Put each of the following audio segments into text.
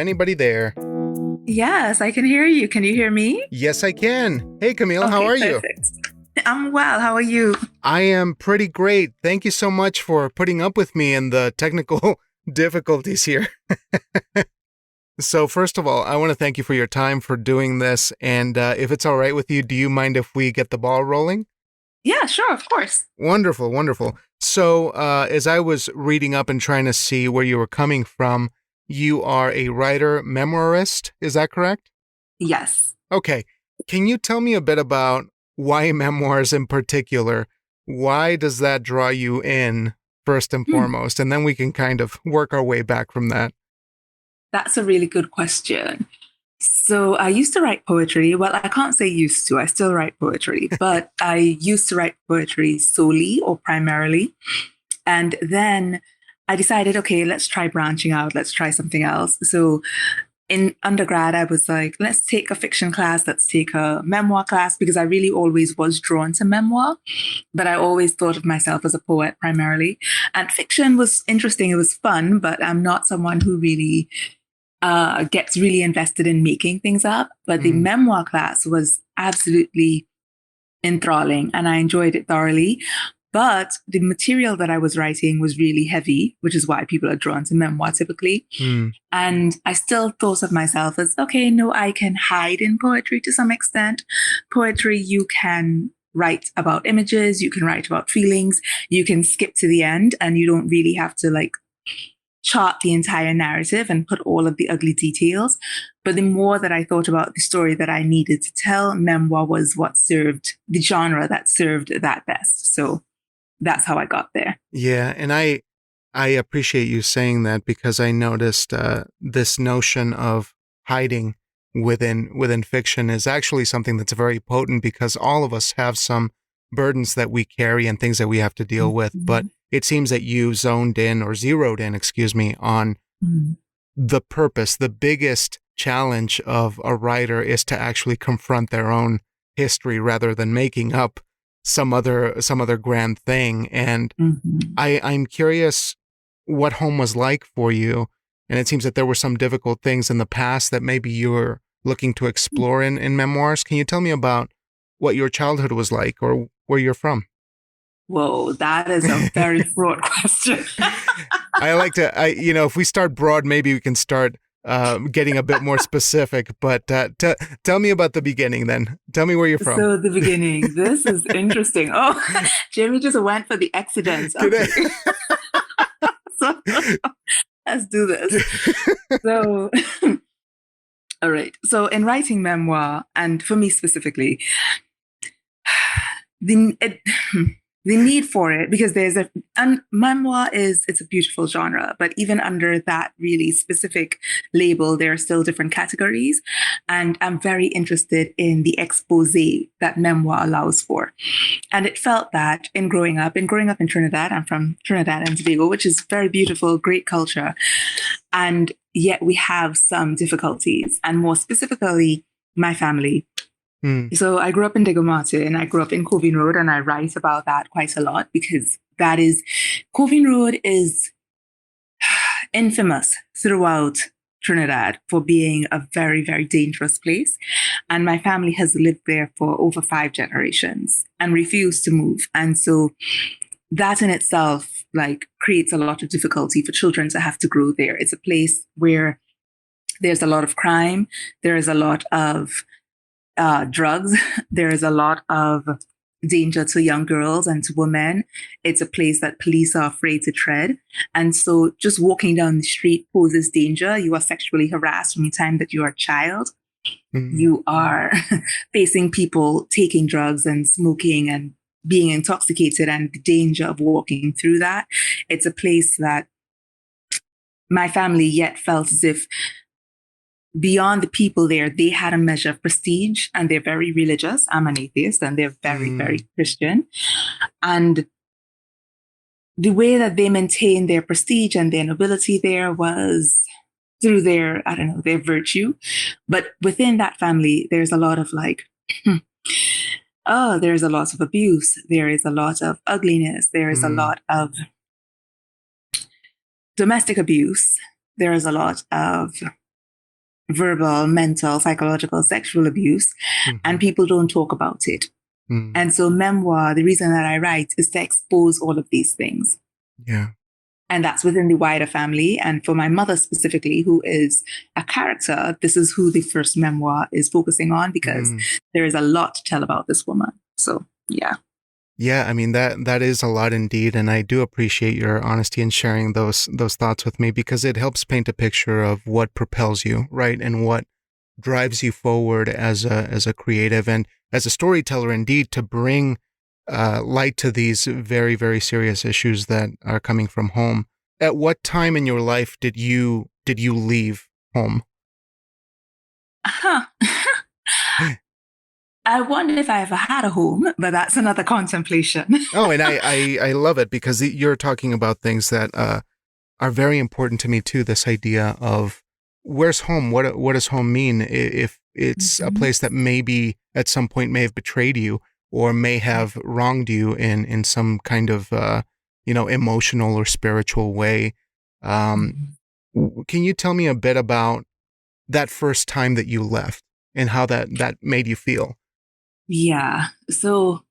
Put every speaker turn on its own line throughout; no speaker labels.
Anybody there?
Yes, I can hear you. Can you hear me?
Yes, I can. Hey, Camille,
Okay,
how are you?
perfect. I'm well. How are you?
I am pretty great. Thank you so much for putting up with me and the technical difficulties here. So first of all, I want to thank you for your time for doing this. And if it's all right with you, do you mind if we get the ball rolling?
Yeah, sure, of course.
Wonderful, wonderful. So as I was reading up and trying to see where you were coming from, you are a writer, memoirist. Is that correct?
Yes.
Okay. Can you tell me a bit about why memoirs in particular? Why does that draw you in first and foremost? And then we can kind of work our way back from that.
That's a really good question. So I used to write poetry. Well, I can't say used to, I still write poetry, but I used to write poetry solely or primarily. And then I decided, okay, let's try branching out. Let's try something else. So in undergrad, I was like, let's take a fiction class. Let's take a memoir class, because I really always was drawn to memoir, but I always thought of myself as a poet primarily. And fiction was interesting. It was fun, but I'm not someone who really gets really invested in making things up. But the memoir class was absolutely enthralling and I enjoyed it thoroughly. But the material that I was writing was really heavy, which is why people are drawn to memoir typically. And I still thought of myself as, okay, no, I can hide in poetry to some extent. Poetry, you can write about images, you can write about feelings, you can skip to the end and you don't really have to like chart the entire narrative and put all of the ugly details. But the more that I thought about the story that I needed to tell, memoir was what served the genre that served that best. So that's how I got there.
Yeah, and I appreciate you saying that, because I noticed this notion of hiding within fiction is actually something that's very potent, because all of us have some burdens that we carry and things that we have to deal with. But it seems that you zeroed in, on the purpose. The biggest challenge of a writer is to actually confront their own history rather than making up some other grand thing. And I'm curious what home was like for you. And it seems that there were some difficult things in the past that maybe you were looking to explore in memoirs. Can you tell me about what your childhood was like or where you're from?
Whoa, that is a very broad question.
I like to, if we start broad, maybe we can start getting a bit more specific. But tell me about the beginning then. Tell me where you're from.
So the beginning, this is interesting. Oh, Jimmy just went for the accidents. Okay. So let's do this. So, all right. So in writing memoir, and for me specifically, the need for it, because and memoir it's a beautiful genre, but even under that really specific label, there are still different categories. And I'm very interested in the expose that memoir allows for. And it felt that in growing up in Trinidad, I'm from Trinidad and Tobago, which is very beautiful, great culture. And yet we have some difficulties, and more specifically, my family. So I grew up in Diego Martin, I grew up in Covin Road, and I write about that quite a lot, because Covin Road is infamous throughout Trinidad for being a very, very dangerous place. And my family has lived there for over 5 generations and refused to move. And so that in itself creates a lot of difficulty for children to have to grow there. It's a place where there's a lot of crime, there is a lot of drugs. There is a lot of danger to young girls and to women. It's a place that police are afraid to tread. And so just walking down the street poses danger. You are sexually harassed from the time that you are a child. You are facing people taking drugs and smoking and being intoxicated, and the danger of walking through that. It's a place that my family yet felt as if beyond the people there, they had a measure of prestige, and they're very religious. I'm an atheist, and they're very, very Christian. And the way that they maintained their prestige and their nobility there was through their virtue. But within that family, there's a lot of there's a lot of abuse. There is a lot of ugliness. There is a lot of domestic abuse. There is a lot of verbal, mental, psychological, sexual abuse, and people don't talk about it. And so memoir, the reason that I write is to expose all of these things.
Yeah.
And that's within the wider family. And for my mother specifically, who is a character, this is who the first memoir is focusing on, because there is a lot to tell about this woman. So, yeah.
Yeah, I mean, that is a lot indeed. And I do appreciate your honesty in sharing those thoughts with me, because it helps paint a picture of what propels you, right? And what drives you forward as a creative and as a storyteller, indeed, to bring light to these very, very serious issues that are coming from home. At what time in your life did you leave home?
I wonder if I ever had a home, but that's another contemplation.
Oh, and I love it, because you're talking about things that are very important to me too. This idea of where's home? What does home mean? If it's a place that maybe at some point may have betrayed you, or may have wronged you in some kind of emotional or spiritual way. Can you tell me a bit about that first time that you left and how that made you feel?
Yeah. So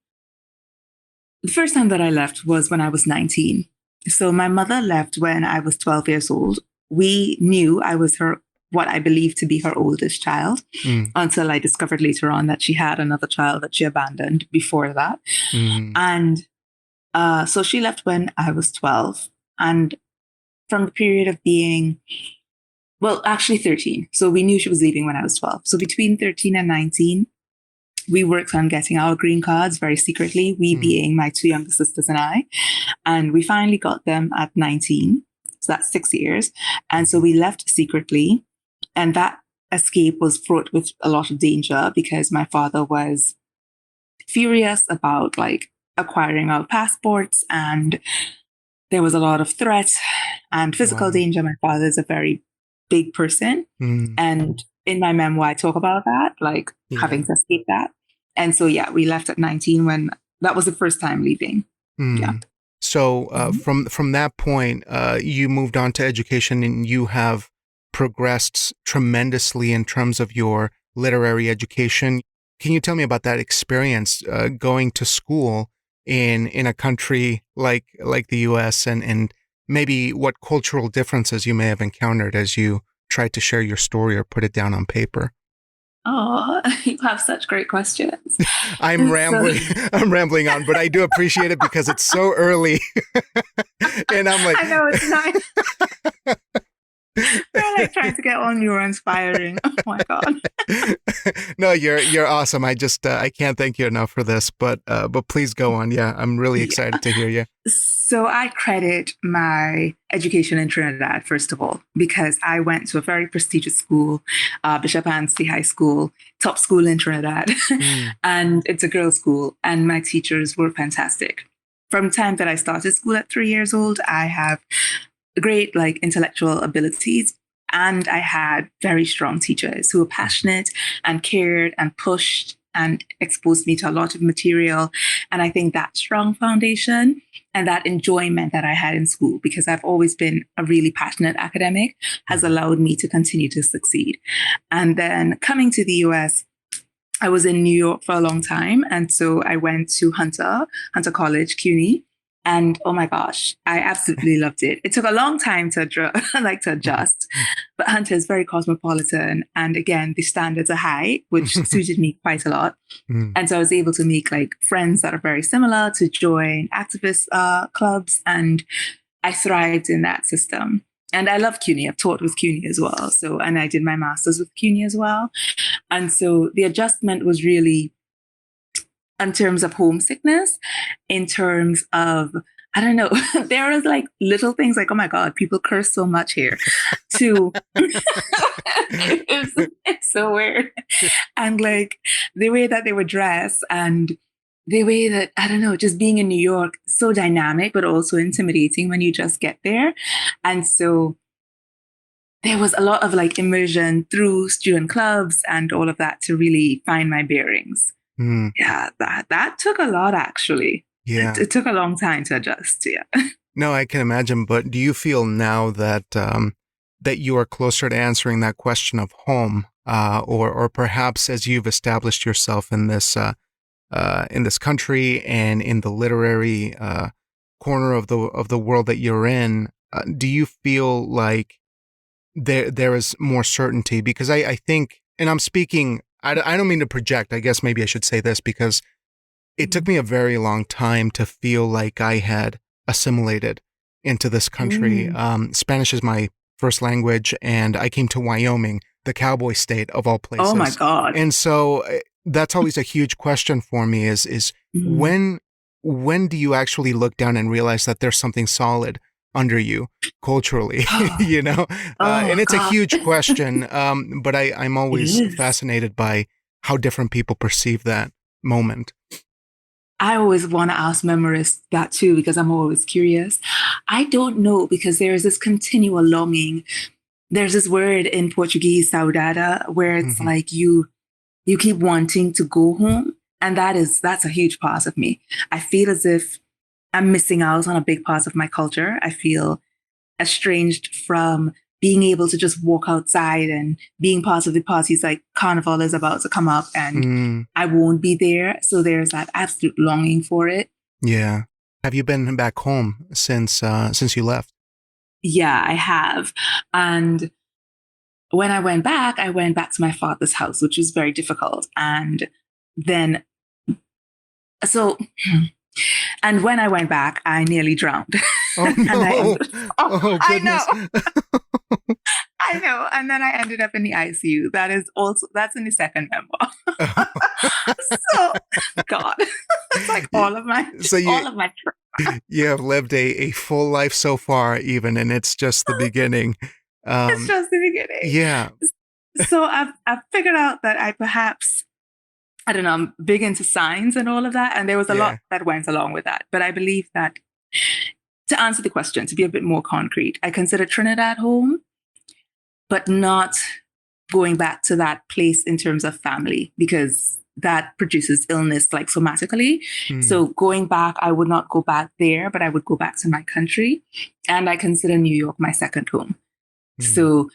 the first time that I left was when I was 19. So my mother left when I was 12 years old. We knew I was what I believed to be her oldest child, until I discovered later on that she had another child that she abandoned before that. And so she left when I was 12. And from the period of being, well, actually 13. So we knew she was leaving when I was 12. So between 13 and 19, we worked on getting our green cards very secretly, we being my two younger sisters and I. And we finally got them at 19. So that's 6 years. And so we left secretly. And that escape was fraught with a lot of danger, because my father was furious about acquiring our passports, and there was a lot of threat and physical danger. My father is a very big person. And in my memoir, I talk about that, having to escape that. And so, yeah, we left at 19 when that was the first time leaving. Yeah.
So from that point, you moved on to education, and you have progressed tremendously in terms of your literary education. Can you tell me about that experience, going to school in a country like the U.S. and maybe what cultural differences you may have encountered as you tried to share your story or put it down on paper?
Oh, you have such great questions.
I'm rambling on, but I do appreciate it because it's so early. And I'm like,
I know, it's nice. They're trying to get all neurons firing. Oh my God.
No, you're awesome. I just I can't thank you enough for this, but please go on. Yeah, I'm really excited to hear you.
So I credit my education in Trinidad, first of all, because I went to a very prestigious school, Bishop Anstey High School, top school in Trinidad. And it's a girls' school, and my teachers were fantastic. From the time that I started school at 3 years old, I have great intellectual abilities, and I had very strong teachers who were passionate and cared and pushed and exposed me to a lot of material. And I think that strong foundation and that enjoyment that I had in school, because I've always been a really passionate academic, has allowed me to continue to succeed. And then coming to the US, I was in New York for a long time. And so I went to Hunter College, CUNY. And oh my gosh, I absolutely loved it. It took a long time to adjust, but Hunter is very cosmopolitan. And again, the standards are high, which suited me quite a lot. And so I was able to make friends that are very similar, to join activist clubs. And I thrived in that system. And I love CUNY. I've taught with CUNY as well. So, and I did my master's with CUNY as well. And so the adjustment was really in terms of homesickness, in terms of, I don't know, there was little things oh my God, people curse so much here, to, it's so weird. And the way that they would dress, and the way that, I don't know, just being in New York, so dynamic, but also intimidating when you just get there. And so there was a lot of immersion through student clubs and all of that to really find my bearings. Yeah, that took a lot, actually. Yeah. It took a long time to adjust. Yeah.
No, I can imagine. But do you feel now that that you are closer to answering that question of home, or perhaps as you've established yourself in this country and in the literary corner of the world that you're in, do you feel like there is more certainty? Because I think, and I'm speaking, I don't mean to project. I guess maybe I should say this, because it took me a very long time to feel like I had assimilated into this country. Spanish is my first language, and I came to Wyoming, the cowboy state of all places.
Oh my God.
And so that's always a huge question for me is when do you actually look down and realize that there's something solid under you culturally, you know? And it's a huge question, but I'm always fascinated by how different people perceive that moment.
I always want to ask memoirists that too, because I'm always curious. I don't know, because there is this continual longing. There's this word in Portuguese, saudade, where it's like you keep wanting to go home. And that's a huge part of me. I feel as if I'm missing out on a big part of my culture. I feel estranged from being able to just walk outside and being part of the parties, like Carnival is about to come up and I won't be there. So there's that absolute longing for it.
Yeah. Have you been back home since you left?
Yeah, I have. And when I went back to my father's house, which was very difficult. And then, and when I went back, I nearly drowned.
Oh, no. Oh, goodness.
I know. I know. And then I ended up in the ICU. That's in the second memoir. So, God, it's like all of my.
You have lived a full life so far, even, and it's just the beginning.
It's just the beginning.
Yeah.
So I've figured out that I perhaps, I don't know, I'm big into signs and all of that. And there was a lot that went along with that. But I believe that, to answer the question, to be a bit more concrete, I consider Trinidad home, but not going back to that place in terms of family, because that produces illness like somatically. So going back, I would not go back there, but I would go back to my country. And I consider New York my second home. So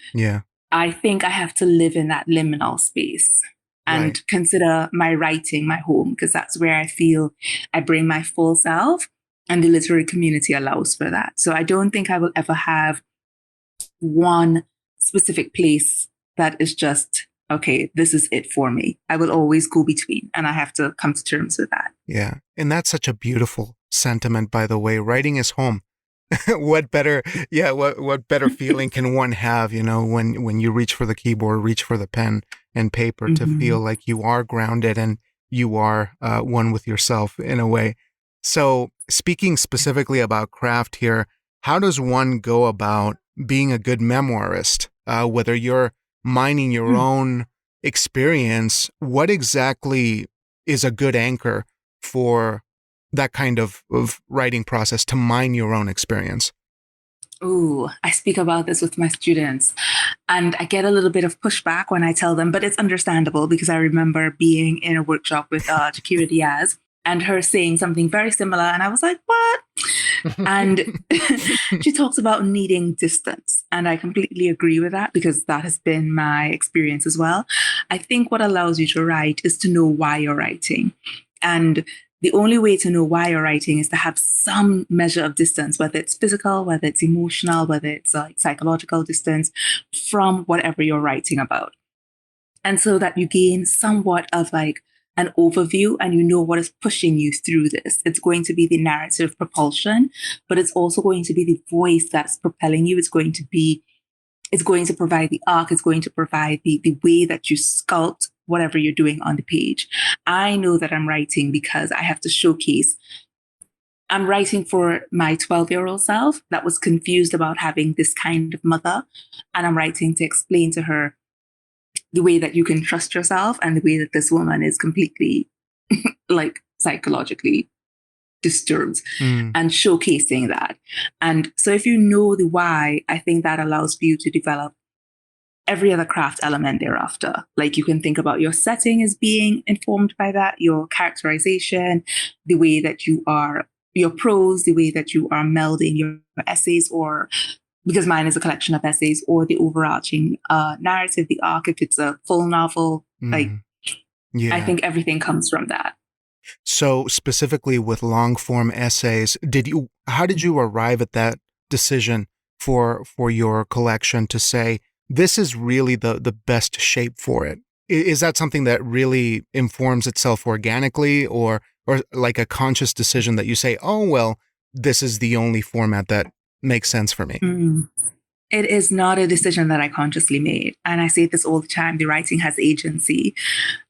I think I have to live in that liminal space and consider my writing my home, because that's where I feel I bring my full self, and the literary community allows for that. So I don't think I will ever have one specific place that is just, okay, this is it for me. I will always go between, and I have to come to terms with that.
Yeah. And that's such a beautiful sentiment, by the way. Writing is home. What better feeling can one have, you know, when you reach for the keyboard, reach for the pen and paper, to feel like you are grounded and you are one with yourself in a way. So speaking specifically about craft here, how does one go about being a good memoirist? Whether you're mining your own experience, what exactly is a good anchor for that kind of writing process, to mine your own experience?
Ooh, I speak about this with my students, and I get a little bit of pushback when I tell them, but it's understandable, because I remember being in a workshop with Shakira Diaz and her saying something very similar. And I was like, what? And she talks about needing distance. And I completely agree with that, because that has been my experience as well. I think what allows you to write is to know why you're writing. And the only way to know why you're writing is to have some measure of distance, whether it's physical, whether it's emotional, whether it's psychological distance from whatever you're writing about. And so that you gain somewhat of like an overview, and you know what is pushing you through this. It's going to be the narrative propulsion, but it's also going to be the voice that's propelling you. It's going to provide the arc. It's going to provide the way that you sculpt whatever you're doing on the page. I know that I'm writing because I have to showcase. I'm writing for my 12-year-old self that was confused about having this kind of mother. And I'm writing to explain to her the way that you can trust yourself, and the way that this woman is completely like psychologically disturbed, and showcasing that. And so if you know the why, I think that allows for you to develop every other craft element thereafter. Like, you can think about your setting as being informed by that, your characterization, the way that you are, your prose, the way that you are melding your essays or because mine is a collection of essays, or the overarching narrative, the arc, if it's a full novel, like I think everything comes from that.
So specifically with long form essays, how did you arrive at that decision for your collection to say this is really the best shape for it? Is that something that really informs itself organically, or like a conscious decision that you say, oh, well, this is the only format that makes sense for me?
It is not a decision that I consciously made. And I say this all the time, the writing has agency.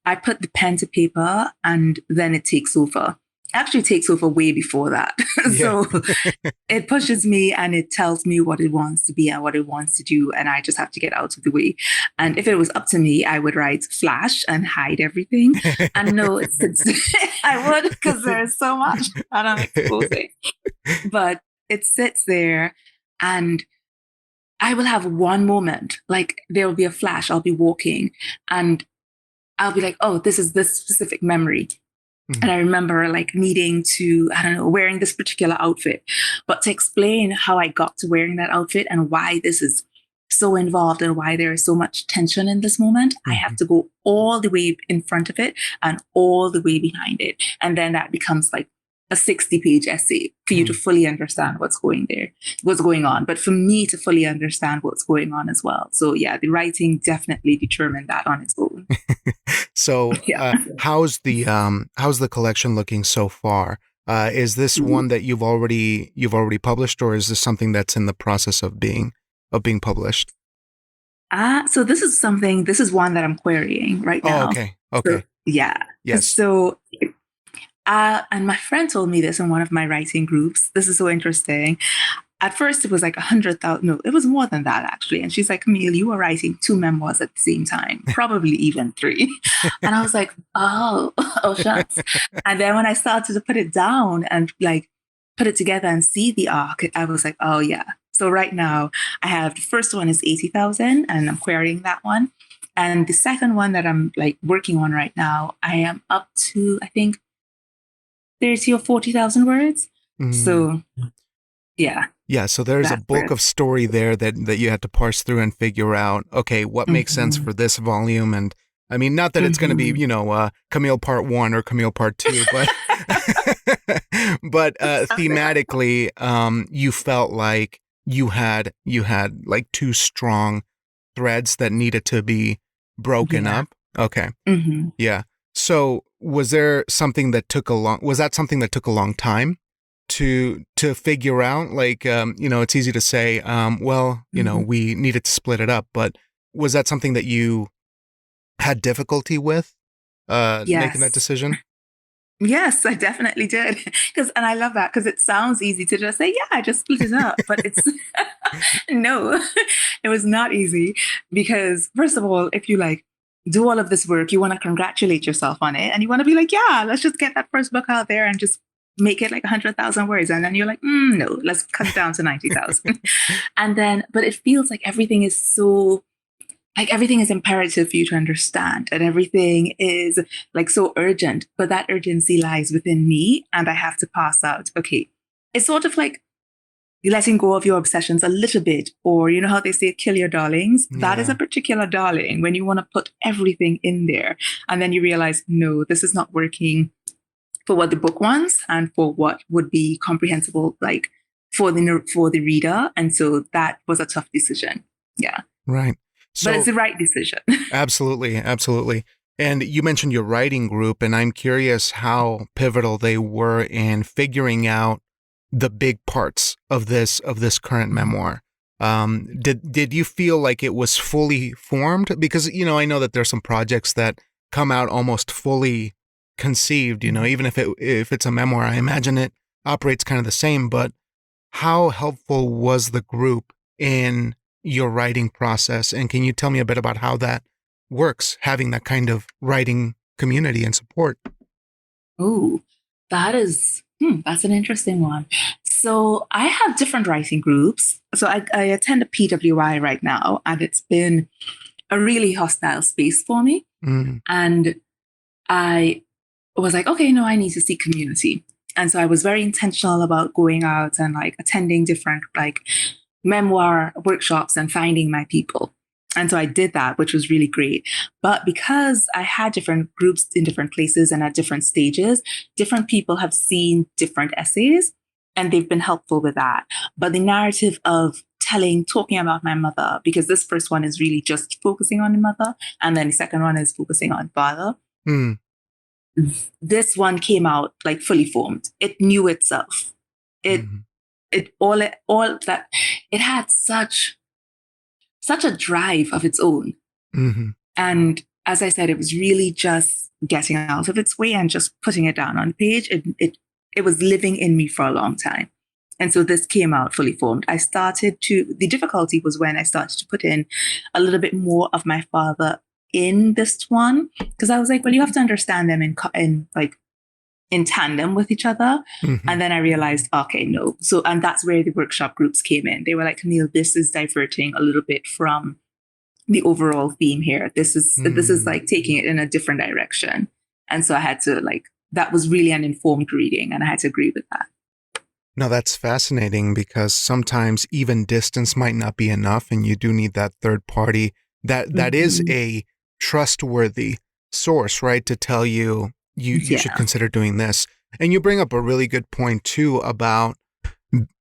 I put the pen to paper and then it takes over. Actually takes over way before that. So it pushes me and it tells me what it wants to be and what it wants to do. And I just have to get out of the way. And if it was up to me, I would write flash and hide everything. And no, I would, because there's so much that I'm exposing. But it sits there and I will have one moment, like there will be a flash, I'll be walking and I'll be like, oh, this is this specific memory. And I remember like needing to, I don't know, wearing this particular outfit, but to explain how I got to wearing that outfit and why this is so involved and why there is so much tension in this moment, I have to go all the way in front of it and all the way behind it. And then that becomes like a 60-page essay for you to fully understand what's going on, but for me to fully understand what's going on as well. So yeah, the writing definitely determined that on its own.
So how's the collection looking so far? Is this one that you've already published, or is this something that's in the process of being published?
So this is one that I'm querying right now.
Oh, okay.
So, yeah.
Yes.
So and my friend told me this in one of my writing groups. This is so interesting. At first, it was like 100,000. No, it was more than that, actually. And she's like, Camille, you were writing 2 memoirs at the same time, probably even 3. And I was like, oh, shucks. And then when I started to put it down and like put it together and see the arc, I was like, oh, yeah. So right now, I have the first one is 80,000 and I'm querying that one. And the second one that I'm like working on right now, I am up to, I think, 30 or 40,000 words. So, yeah.
Yeah, so there's a bulk of story there that you had to parse through and figure out, okay, what makes sense for this volume. And I mean, not that it's going to be, Camille Part 1 or Camille Part 2, but but thematically, you felt like you had like 2 strong threads that needed to be broken up. Okay. Yeah. So was that something that took a long time to figure out? Like, it's easy to say, we needed to split it up, but was that something that you had difficulty with making that decision?
Yes, I definitely did. And I love that because it sounds easy to just say, yeah, I just split it up. But it's no, it was not easy because first of all, if you like do all of this work, you want to congratulate yourself on it. And you want to be like, yeah, let's just get that first book out there and just make it like 100,000 words. And then you're like, no, let's cut it down to 90,000. And then, but it feels like everything is imperative for you to understand, and everything is like so urgent, but that urgency lies within me and I have to pass out. Okay. It's sort of like you're letting go of your obsessions a little bit, or you know how they say, kill your darlings. Yeah. That is a particular darling when you want to put everything in there. And then you realize, no, this is not working for what the book wants and for what would be comprehensible, like for the reader. And so that was a tough decision. Yeah.
Right. So,
but it's the right decision.
Absolutely. Absolutely. And you mentioned your writing group, and I'm curious how pivotal they were in figuring out the big parts of this current memoir. Did you feel like it was fully formed? Because, I know that there's some projects that come out almost fully conceived, even if it's a memoir. I imagine it operates kind of the same, but how helpful was the group in your writing process? And can you tell me a bit about how that works, having that kind of writing community and support?
Oh, that's an interesting one. So I have different writing groups. So I attend a PWI right now, and it's been a really hostile space for me. And I was like, okay, no, I need to seek community. And so I was very intentional about going out and like attending different like memoir workshops and finding my people. And so I did that, which was really great. But because I had different groups in different places and at different stages, different people have seen different essays and they've been helpful with that. But the narrative of talking about my mother, because this first one is really just focusing on the mother, and then the second one is focusing on father.
Mm.
This one came out like fully formed. It knew itself. It had such a drive of its own.
Mm-hmm.
And as I said, it was really just getting out of its way and just putting it down on the page. It was living in me for a long time. And so this came out fully formed. The difficulty was when I started to put in a little bit more of my father in this one, because I was like, well, you have to understand them in tandem with each other.
Mm-hmm.
And then I realized, okay, no. So, and that's where the workshop groups came in. They were like, Camille, this is diverting a little bit from the overall theme here. This is like taking it in a different direction. And so I had to that was really an informed reading, and I had to agree with that.
No, that's fascinating, because sometimes even distance might not be enough, and you do need that third party that is a trustworthy source, right? To tell you should consider doing this. And you bring up a really good point too about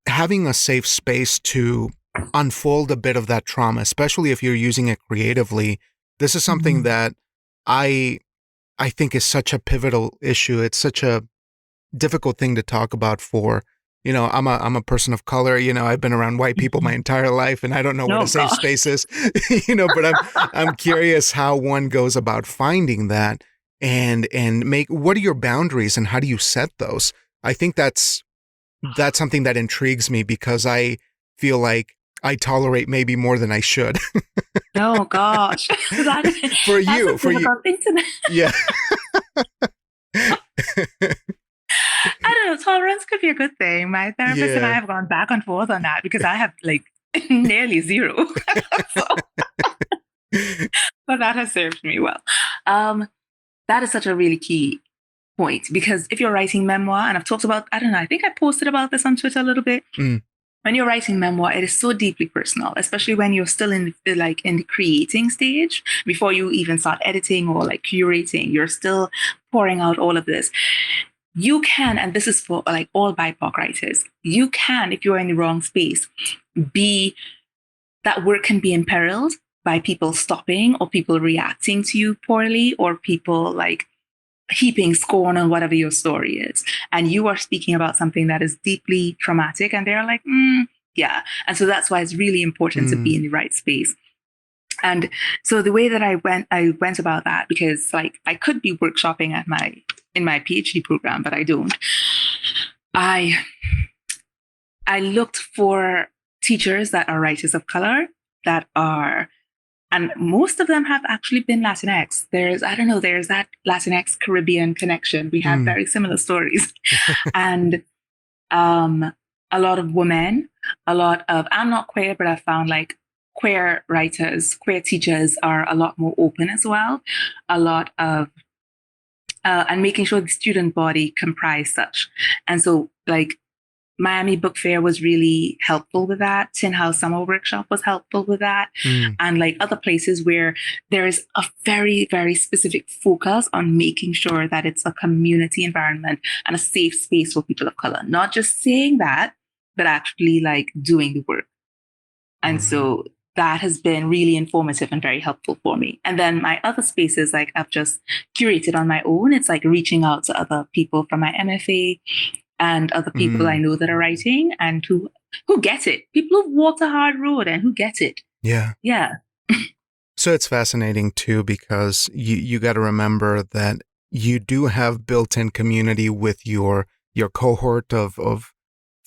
having a safe space to unfold a bit of that trauma, especially if you're using it creatively. This is something that I think is such a pivotal issue. It's such a difficult thing to talk about for, I'm a person of color, I've been around white people my entire life, and I don't know what a safe space is, but I'm curious how one goes about finding that and what are your boundaries and how do you set those? I think that's something that intrigues me, because I feel like I tolerate maybe more than I should.
Oh gosh.
For you. Yeah.
I don't know. Tolerance could be a good thing. My therapist and I have gone back and forth on that, because I have nearly zero. But that has served me well. That is such a really key point, because if you're writing memoir, and I've talked about, I don't know, I think I posted about this on Twitter a little bit. When you're writing memoir, it is so deeply personal, especially when you're still in the creating stage, before you even start editing or curating. You're still pouring out all of this. You can, and this is for all BIPOC writers, you can, if you're in the wrong space, that work can be imperiled by people stopping, or people reacting to you poorly, or people heaping scorn on whatever your story is. And you are speaking about something that is deeply traumatic, and they're like, yeah. And so that's why it's really important to be in the right space. And so the way that I went about that, because I could be workshopping in my PhD program, but I don't. I looked for teachers that are writers of color, and most of them have actually been Latinx. There's that Latinx Caribbean connection. We have very similar stories. And a lot of women, I'm not queer, but I found queer writers, queer teachers are a lot more open as well. A lot of, and making sure the student body comprise such. And so Miami Book Fair was really helpful with that. Tin House Summer Workshop was helpful with that. And other places where there is a very, very specific focus on making sure that it's a community environment and a safe space for people of color. Not just saying that, but actually doing the work. And so that has been really informative and very helpful for me. And then my other spaces, I've just curated on my own. It's reaching out to other people from my MFA and other people I know that are writing and who get it. People who've walked a hard road and who get it.
Yeah.
Yeah.
So it's fascinating too, because you got to remember that you do have built-in community with your cohort of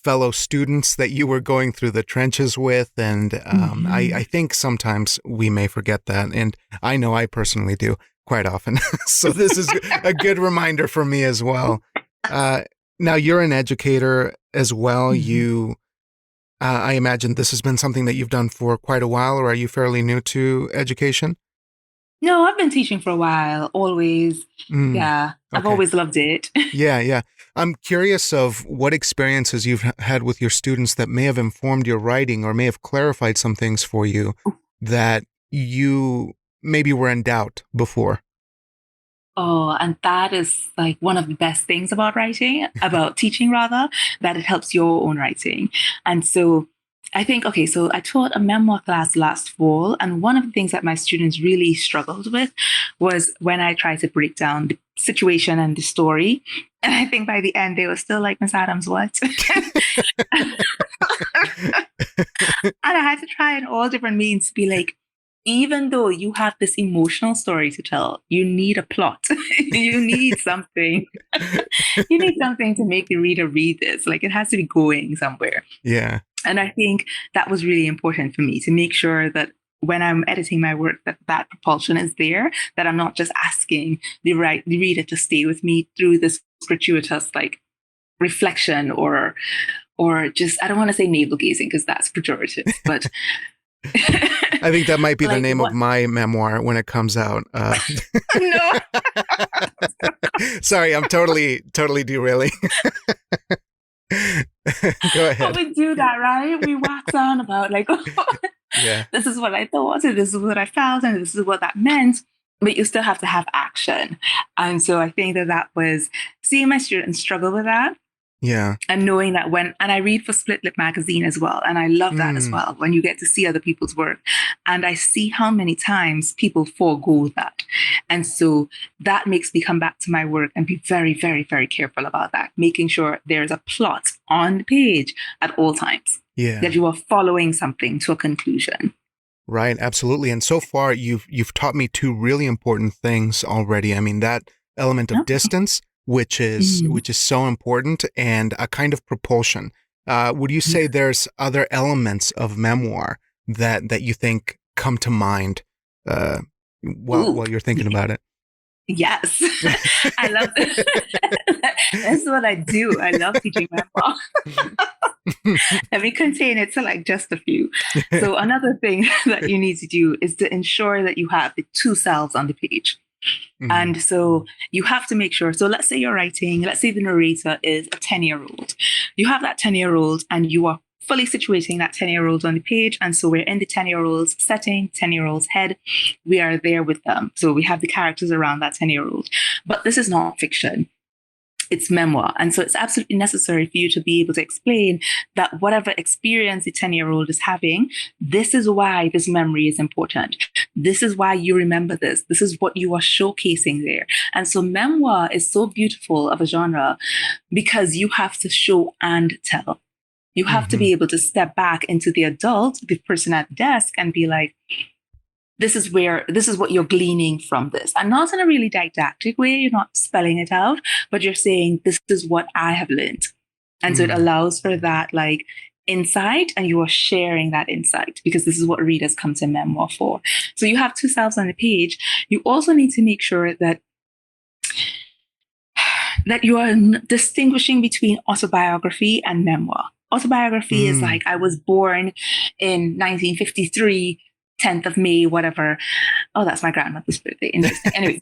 fellow students that you were going through the trenches with. And I think sometimes we may forget that. And I know I personally do quite often. So this is a good reminder for me as well. Now you're an educator as well. You, I imagine this has been something that you've done for quite a while, or are you fairly new to education?
No, I've been teaching for a while, always.
Mm,
Yeah, I've
okay.
always loved it.
Yeah, yeah. I'm curious of what experiences you've had with your students that may have informed your writing or may have clarified some things for you that you maybe were in doubt before.
Oh, and that is like one of the best things about writing, about teaching rather, that it helps your own writing. And so I think, okay, so I taught a memoir class last fall, and one of the things that my students really struggled with was when I tried to break down the situation and the story. And I think by the end, they were still like, Miss Adams, what? And I had to try in all different means to be like, even though you have this emotional story to tell, you need a plot. You need something. You need something to make the reader read this. Like it has to be going somewhere.
Yeah.
And I think that was really important for me to make sure that when I'm editing my work, that propulsion is there, that I'm not just asking the reader to stay with me through this gratuitous like reflection or just, I don't want to say navel gazing because that's pejorative, but
I think that might be the
like
name of
what?
my memoir when it comes out.
No.
Sorry, I'm totally derailing. Go
But
ahead.
we do that, right? We wax on about like,
Yeah.
this is what I thought, and this is what I felt, and this is what that meant. But you still have to have action. And so I think that was seeing my students struggle with that
Yeah.
and knowing that and I read for Split Lip magazine as well. And I love that as well, when you get to see other people's work. And I see how many times people forego that. And so that makes me come back to my work and be very, very, very careful about that, making sure there's a plot on the page at all times,
Yeah.
that you are following something to a conclusion.
Right, absolutely. And so far you've taught me two really important things already. I mean, that element of distance, which is so important, and a kind of propulsion. Would you say there's other elements of memoir that you think come to mind while you're thinking about it?
Yes, I love this. That's what I do. I love teaching memoir. Let me contain it to like just a few. So another thing that you need to do is to ensure that you have the two selves on the page. And so you have to make sure. So let's say you're writing, let's say the narrator is a 10-year-old. You have that 10-year-old and you are fully situating that 10-year-old on the page. And so we're in the 10-year-old's setting, 10-year-old's head. We are there with them. So we have the characters around that 10-year-old. But this is not fiction. It's memoir. And so it's absolutely necessary for you to be able to explain that whatever experience the 10-year-old is having, this is why this memory is important. This is why you remember this. This is what you are showcasing there. And so memoir is so beautiful of a genre because you have to show and tell. You have to be able to step back into the adult, the person at the desk, and be like, this is what you're gleaning from this. And not in a really didactic way, you're not spelling it out, but you're saying, this is what I have learned. And so it allows for that like insight, and you are sharing that insight because this is what readers come to memoir for. So you have two selves on the page. You also need to make sure that you are distinguishing between autobiography and memoir. Autobiography is like, I was born in 1953, 10th of May, whatever. Oh, that's my grandmother's birthday. Interesting. Anyway.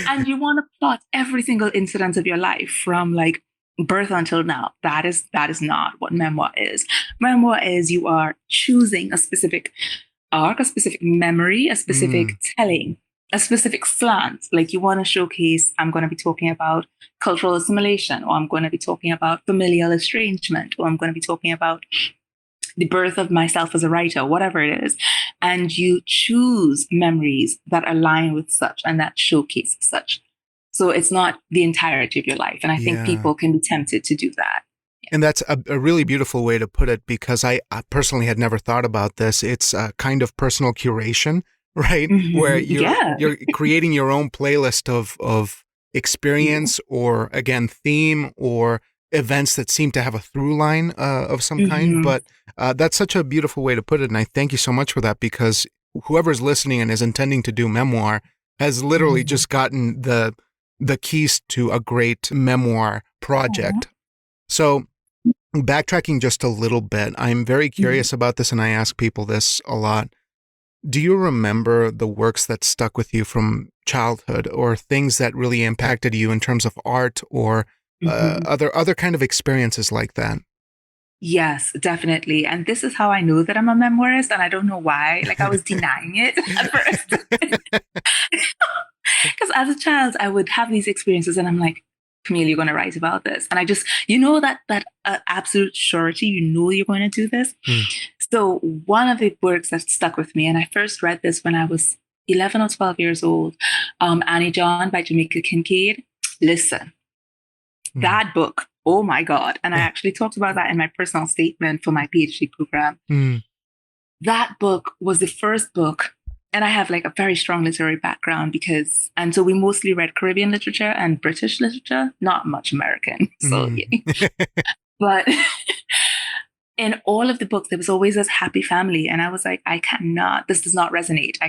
And you want to plot every single incident of your life from like birth until now. That is not what memoir is. Memoir is you are choosing a specific arc, a specific memory, a specific telling, a specific slant. Like you want to showcase, I'm going to be talking about cultural assimilation, or I'm going to be talking about familial estrangement, or I'm going to be talking about the birth of myself as a writer, whatever it is. And you choose memories that align with such and that showcase such. So it's not the entirety of your life. And I think people can be tempted to do that.
And that's a really beautiful way to put it, because I personally had never thought about this. It's a kind of personal curation, right? Where you're creating your own playlist of experience or, again, theme or events that seem to have a through line of some kind. But that's such a beautiful way to put it. And I thank you so much for that, because whoever's listening and is intending to do memoir has literally just gotten the keys to a great memoir project. So backtracking just a little bit, I'm very curious about this, and I ask people this a lot. do you remember the works that stuck with you from childhood, or things that really impacted you in terms of art, or
Mhm.
other kind of experiences like that?
Yes, definitely. And this is how I know that I'm a memoirist, and I don't know why. Like I was denying it at first. Because as a child, I would have these experiences and I'm like, Camille, you're going to write about this. And I just, that absolute surety, you're going to do this.
Mm.
So one of the works that stuck with me, and I first read this when I was 11 or 12 years old, Annie John by Jamaica Kincaid. Listen, that book, oh my God. And I actually talked about that in my personal statement for my PhD program.
Mm.
That book was the first book, and I have like a very strong literary background and so we mostly read Caribbean literature and British literature, not much American. So, but in all of the books, there was always this happy family. And I was like, this does not resonate. I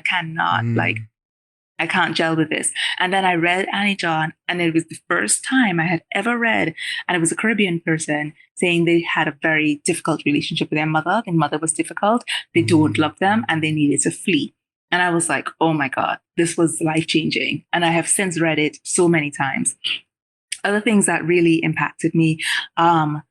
can't gel with this. And then I read Annie John, and it was the first time I had ever read, and it was a Caribbean person saying they had a very difficult relationship with their mother. Their mother was difficult. They don't love them, and they needed to flee. And I was like, oh my God, this was life-changing. And I have since read it so many times. Other things that really impacted me, let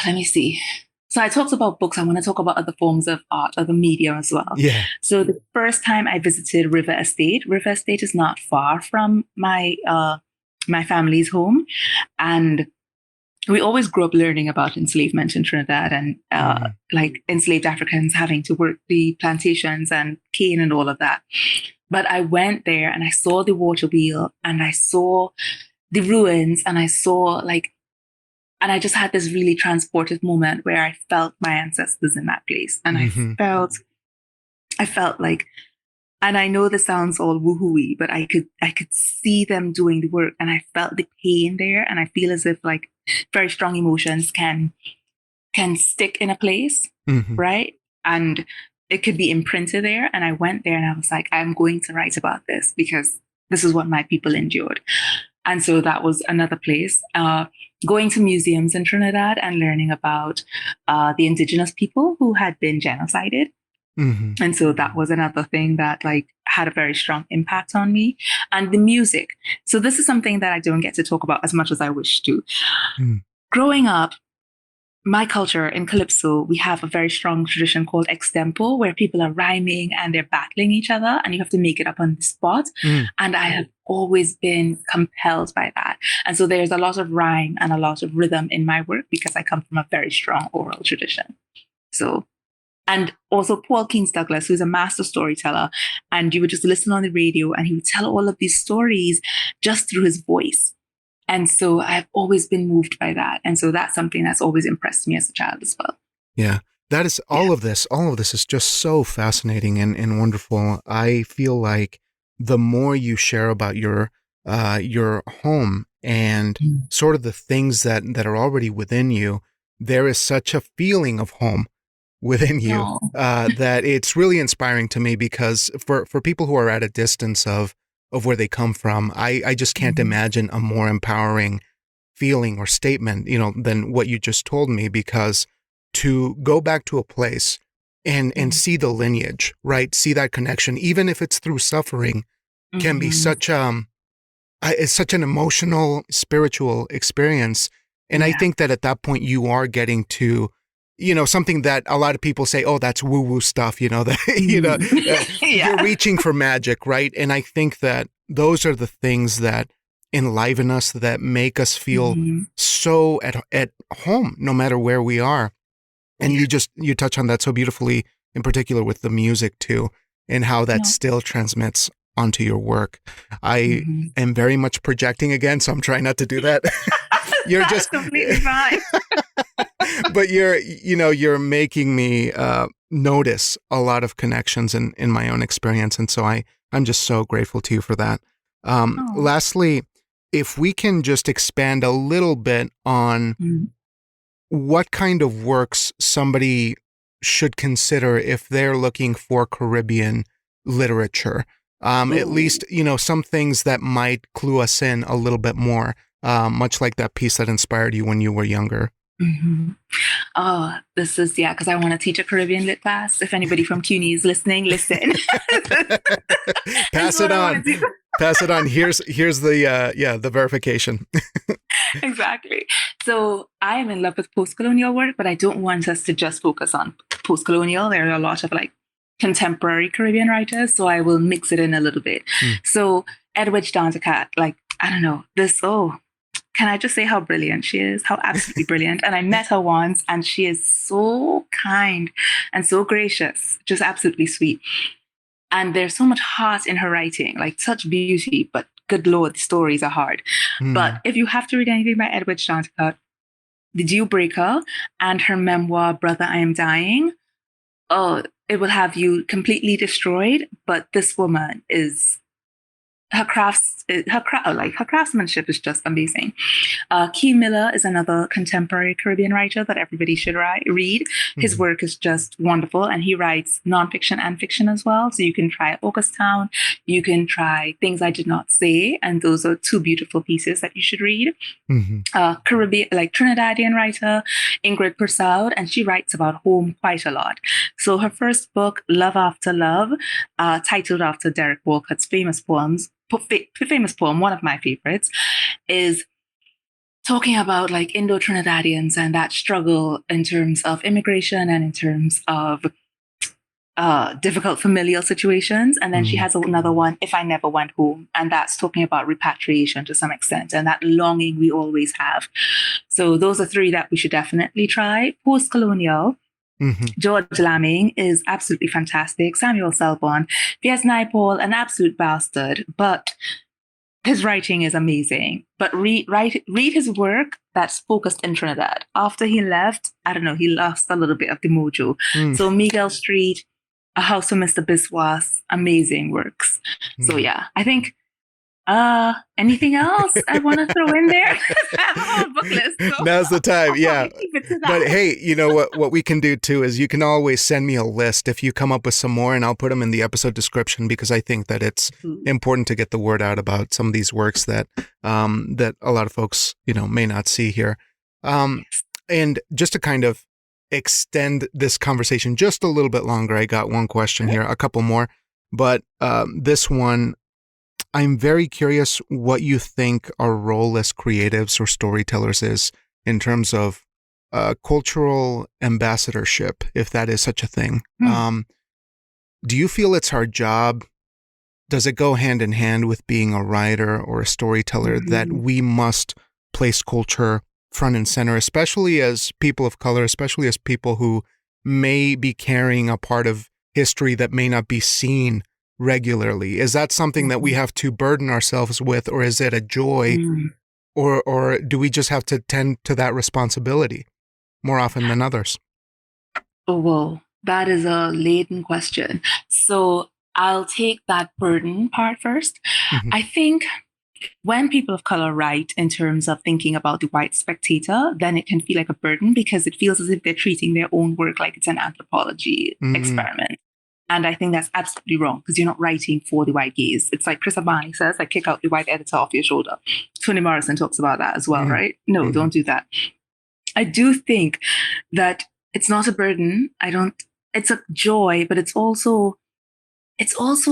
me see. So I talked about books. I want to talk about other forms of art, other media as well.
Yeah.
So the first time I visited River Estate is not far from my family's home, and we always grew up learning about enslavement in Trinidad and like enslaved Africans having to work the plantations and cane and all of that. But I went there and I saw the water wheel and I saw the ruins and and I just had this really transported moment where I felt my ancestors in that place. And I felt like, and I know this sounds all woohooey, but I could see them doing the work, and I felt the pain there. And I feel as if like very strong emotions can stick in a place, right? And it could be imprinted there. And I went there and I was like, I'm going to write about this because this is what my people endured. And so that was another place. Going to museums in Trinidad and learning about the indigenous people who had been genocided. And so that was another thing that like had a very strong impact on me. And the music. So this is something that I don't get to talk about as much as I wish to. Growing up, my culture in Calypso, we have a very strong tradition called extempo, where people are rhyming and they're battling each other and you have to make it up on the spot. And I have always been compelled by that. And so there's a lot of rhyme and a lot of rhythm in my work because I come from a very strong oral tradition. So, and also Paul Keynes Douglas, who's a master storyteller, and you would just listen on the radio and he would tell all of these stories just through his voice. And so I've always been moved by that. And so that's something that's always impressed me as a child as well.
Yeah. That is all of this is just so fascinating and wonderful. I feel like the more you share about your home and sort of the things that are already within you, there is such a feeling of home within you that it's really inspiring to me, because for people who are at a distance of where they come from, I just can't imagine a more empowering feeling or statement, than what you just told me, because to go back to a place and see the lineage, right? See that connection, even if it's through suffering, can be such it's such an emotional, spiritual experience. And I think that at that point you are getting to, something that a lot of people say, oh, that's woo-woo stuff, that, you're reaching for magic, right? And I think that those are the things that enliven us, that make us feel so at home, no matter where we are. And you touch on that so beautifully, in particular with the music too, and how that still transmits onto your work. I am very much projecting again, so I'm trying not to do that. You're just
completely fine.
But you're making me notice a lot of connections in my own experience. And so I'm just so grateful to you for that. Lastly, if we can just expand a little bit on what kind of works somebody should consider if they're looking for Caribbean literature. At least, some things that might clue us in a little bit more, much like that piece that inspired you when you were younger.
Mhm. Oh, this is, yeah, because I want to teach a Caribbean lit class. If anybody from CUNY is listening, listen. This is
Pass
what
it
I
on.
want to do.
Pass it on. Here's the verification.
Exactly. So I am in love with post-colonial work, but I don't want us to just focus on post-colonial. There are a lot of like contemporary Caribbean writers, so I will mix it in a little bit. So Edwidge Danticat, like, I don't know, can I just say how brilliant she is? How absolutely brilliant. And I met her once, and she is so kind and so gracious, just absolutely sweet. And there's so much heart in her writing, like such beauty, but good Lord, the stories are hard. But if you have to read anything by Edwidge Danticat, The Deal Breaker and her memoir, Brother, I Am Dying, oh, it will have you completely destroyed. But this woman is her craftsmanship is just amazing. Key Miller is another contemporary Caribbean writer that everybody should read. His work is just wonderful, and he writes nonfiction and fiction as well. So you can try Augustown, you can try Things I Did Not Say, and those are two beautiful pieces that you should read. Caribbean, like Trinidadian writer Ingrid Persaud, and she writes about home quite a lot. So her first book, Love After Love, titled after Derek Walcott's famous poem, one of my favorites, is talking about like Indo-Trinidadians and that struggle in terms of immigration and in terms of difficult familial situations. And then she has another one, If I Never Went Home, and that's talking about repatriation to some extent and that longing we always have. So those are three that we should definitely try. Post-colonial, George Lamming is absolutely fantastic. Samuel Selbon, P.S. Naipaul, an absolute bastard, but his writing is amazing. But read his work that's focused in Trinidad. After he left, I don't know, he lost a little bit of the mojo. So Miguel Street, A House of Mr. Biswas, amazing works. So yeah, I think anything else I want to throw in there? I have a whole book list. So
Now's the time. Yeah. But hey, you know what we can do too is you can always send me a list if you come up with some more, and I'll put them in the episode description, because I think that it's important to get the word out about some of these works that that a lot of folks, may not see here. And just to kind of extend this conversation just a little bit longer, I got one question here, a couple more, but this one, I'm very curious what you think our role as creatives or storytellers is in terms of cultural ambassadorship, if that is such a thing. Do you feel it's our job? Does it go hand in hand with being a writer or a storyteller that we must place culture front and center, especially as people of color, especially as people who may be carrying a part of history that may not be seen regularly? Is that something that we have to burden ourselves with, or is it a joy, or do we just have to tend to that responsibility more often than others?
Oh, well, that is a laden question. So I'll take that burden part first. I think when people of color write in terms of thinking about the white spectator, then it can feel like a burden because it feels as if they're treating their own work like it's an anthropology experiment. And I think that's absolutely wrong, because you're not writing for the white gaze. It's like Chris Abani says, like, kick out the white editor off your shoulder. Toni Morrison talks about that as well, right? No, don't do that. I do think that it's not a burden. It's a joy, but it's also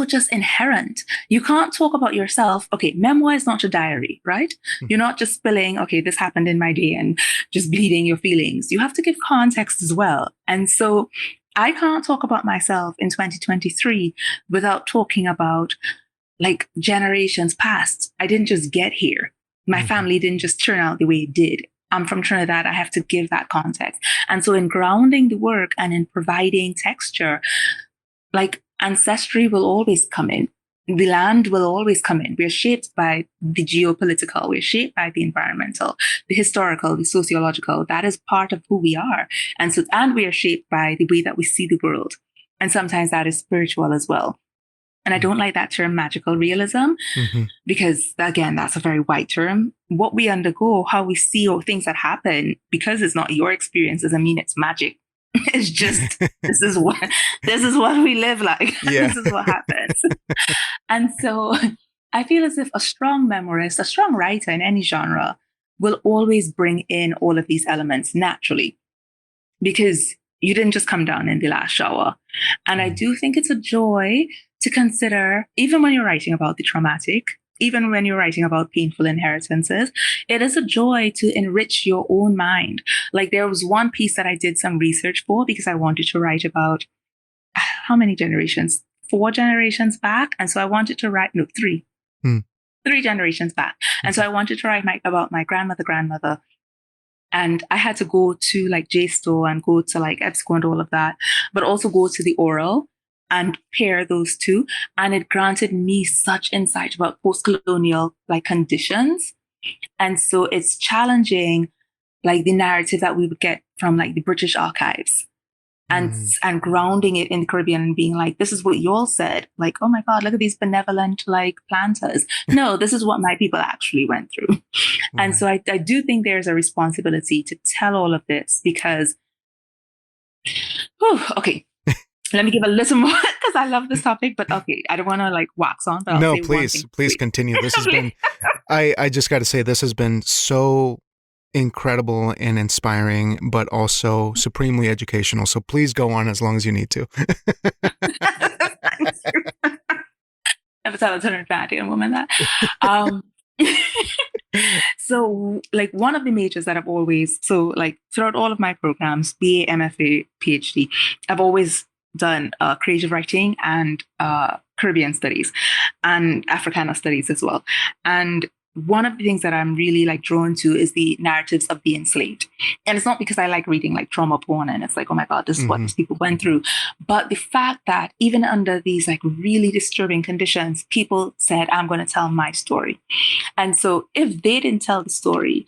just inherent. You can't talk about yourself. Okay, memoir is not a diary, right? You're not just spilling, okay, this happened in my day and just bleeding your feelings. You have to give context as well. And so I can't talk about myself in 2023 without talking about like generations past. I didn't just get here. My family didn't just turn out the way it did. I'm from Trinidad. I have to give that context. And so in grounding the work and in providing texture, like ancestry will always come in. The land will always come in. We're shaped by the geopolitical. We're shaped by the environmental, the historical, the sociological. That is part of who we are. And we are shaped by the way that we see the world. And sometimes that is spiritual as well. And I don't like that term magical realism, because again, that's a very white term. What we undergo, how we see or things that happen, because it's not your experience doesn't mean it's magic. It's just, this is what we live like.
Yeah.
This is what happens. And so I feel as if a strong memoirist, a strong writer in any genre, will always bring in all of these elements naturally, because you didn't just come down in the last shower. And I do think it's a joy to consider, even when you're writing about the traumatic, even when you're writing about painful inheritances, it is a joy to enrich your own mind. Like, there was one piece that I did some research for because I wanted to write about how many generations? 4 generations back. And so I wanted to write, no, 3. 3 generations back. And so I wanted to write about my grandmother. And I had to go to like JSTOR and go to like EBSCO and all of that, but also go to the oral and pair those two. And it granted me such insight about post-colonial like conditions. And so it's challenging like the narrative that we would get from like the British archives, and grounding it in the Caribbean and being like, this is what you all said. Like, oh my God, look at these benevolent like planters. No, this is what my people actually went through. And so I do think there's a responsibility to tell all of this because, okay, let me give a little more because I love this topic, but okay, I don't want to like wax on. But
no, please continue. This has been, I just got to say, this has been so incredible and inspiring, but also supremely educational. So please go on as long as you need to.
Never tell a 230 woman that. So like one of the majors that I've always, so like throughout all of my programs, BA, MFA, PhD, I've always done creative writing and Caribbean studies and Africana studies as well. And one of the things that I'm really like drawn to is the narratives of the enslaved. And it's not because I like reading like trauma porn and it's like, oh my God, this is what these people went through. But the fact that even under these like really disturbing conditions, people said, I'm going to tell my story. And so if they didn't tell the story,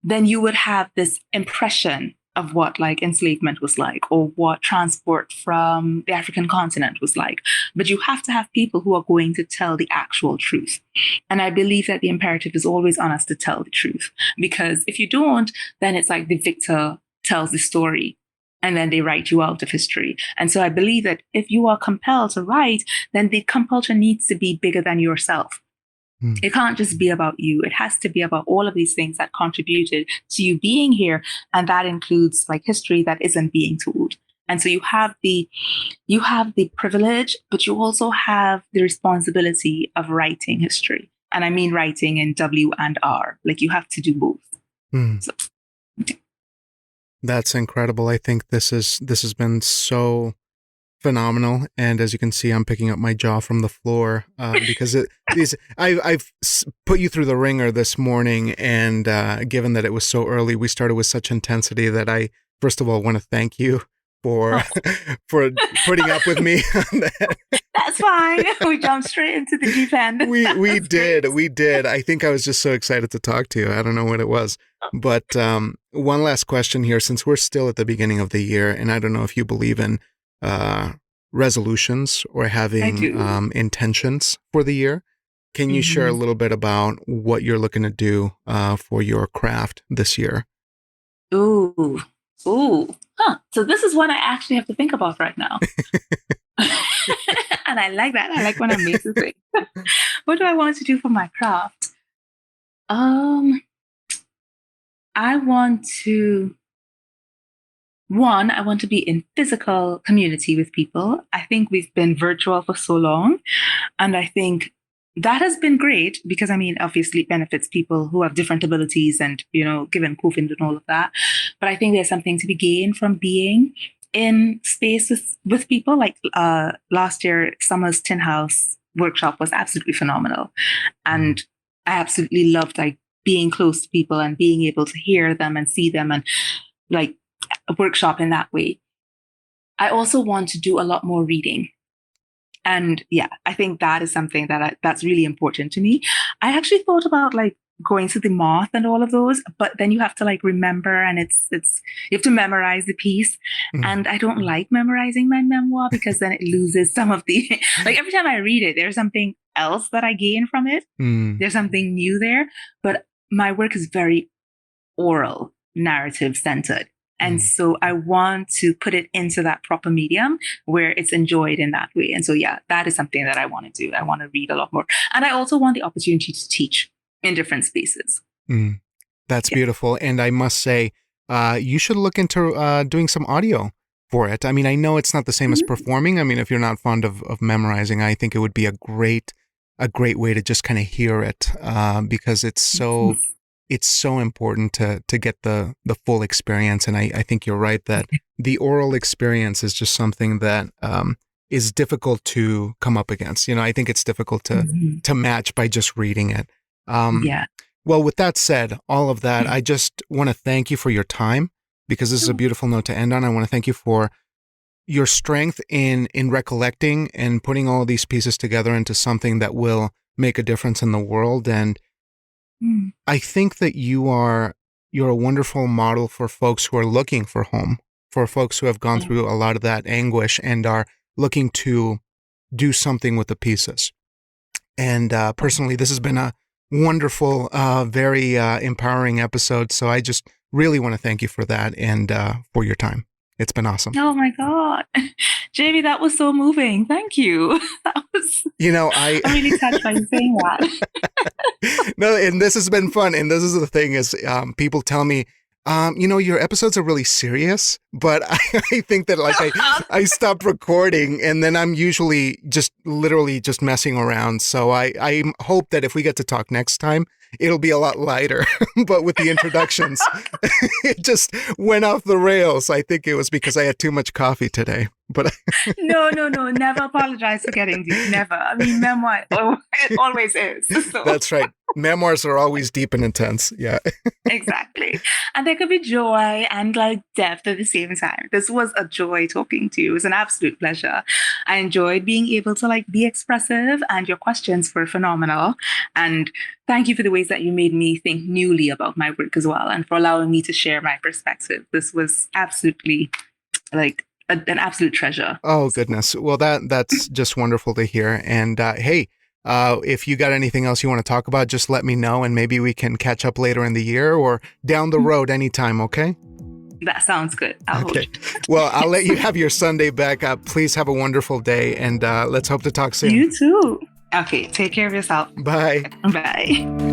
then you would have this impression of what like enslavement was like or what transport from the African continent was like. But you have to have people who are going to tell the actual truth. And I believe that the imperative is always on us to tell the truth, because if you don't, then it's like the victor tells the story and then they write you out of history. And so I believe that if you are compelled to write, then the compulsion needs to be bigger than yourself. It can't just be about you. It has to be about all of these things that contributed to you being here. And that includes like history that isn't being told. And so you have the privilege, but you also have the responsibility of writing history. And I mean writing in W and R. Like you have to do both. So, okay.
That's incredible. I think this has been so phenomenal, and as you can see, I'm picking up my jaw from the floor because I've put you through the ringer this morning, and given that it was so early, we started with such intensity that I first of all want to thank you for for putting up with me on that.
That's fine. We jumped straight into the deep end.
We did. I think I was just so excited to talk to you. I don't know what it was, but one last question here, since we're still at the beginning of the year, and I don't know if you believe in resolutions or having intentions for the year. Can you share a little bit about what you're looking to do for your craft this year?
Ooh. So this is one I actually have to think about right now. And I like that. I like when I'm making things. What do I want to do for my craft? I want to be in physical community with people. I think we've been virtual for so long. And I think that has been great because, I mean, obviously it benefits people who have different abilities and, you know, given COVID and all of that. But I think there's something to be gained from being in spaces with people. Like last year, Summer's Tin House workshop was absolutely phenomenal. And I absolutely loved like being close to people and being able to hear them and see them and like a workshop in that way. I also want to do a lot more reading. And yeah, I think that is something that's really important to me. I actually thought about like going to the Moth and all of those, but then you have to like remember, and it's you have to memorize the piece. And I don't like memorizing my memoir because then it loses some of the, like every time I read it, there's something else that I gain from it. There's something new there, but my work is very oral, narrative centered. And so I want to put it into that proper medium where it's enjoyed in that way. And so, yeah, that is something that I want to do. I want to read a lot more. And I also want the opportunity to teach in different spaces.
That's beautiful. And I must say, you should look into doing some audio for it. I mean, I know it's not the same as performing. I mean, if you're not fond of memorizing, I think it would be a great way to just kind of hear it, because it's so important to get the full experience. And I think you're right that the oral experience is just something that is difficult to come up against. I think it's difficult to match by just reading it. Well, with that said, all of that, I just want to thank you for your time, because this is a beautiful note to end on. I want to thank you for your strength in recollecting and putting all of these pieces together into something that will make a difference in the world. And I think that you're a wonderful model for folks who are looking for home, for folks who have gone through a lot of that anguish and are looking to do something with the pieces. And personally, this has been a wonderful, very empowering episode. So I just really want to thank you for that and for your time. It's been awesome.
Oh my God. Jamie, that was so moving. Thank you. That was, I'm really touched by you saying that.
No, and this has been fun. And this is the thing is, people tell me, your episodes are really serious, but I think that I stop recording and then I'm usually literally just messing around. So I hope that if we get to talk next time, it'll be a lot lighter. But with the introductions, it just went off the rails. I think it was because I had too much coffee today. But
No. Never apologize for getting deep. Never. I mean, memoir, it always is. So.
That's right. Memoirs are always deep and intense. Yeah.
Exactly. And there could be joy and depth at the same time. This was a joy talking to you. It was an absolute pleasure. I enjoyed being able to be expressive, and your questions were phenomenal. And thank you for the ways that you made me think newly about my work as well, and for allowing me to share my perspective. This was absolutely an absolute treasure.
Oh, goodness. Well, that's just wonderful to hear. And hey, if you got anything else you want to talk about, just let me know, and maybe we can catch up later in the year or down the road anytime, okay?
That sounds good.
Okay. Well, I'll let you have your Sunday back. Please have a wonderful day, and let's hope to talk soon.
You too. Okay, take care of yourself.
Bye.
Bye.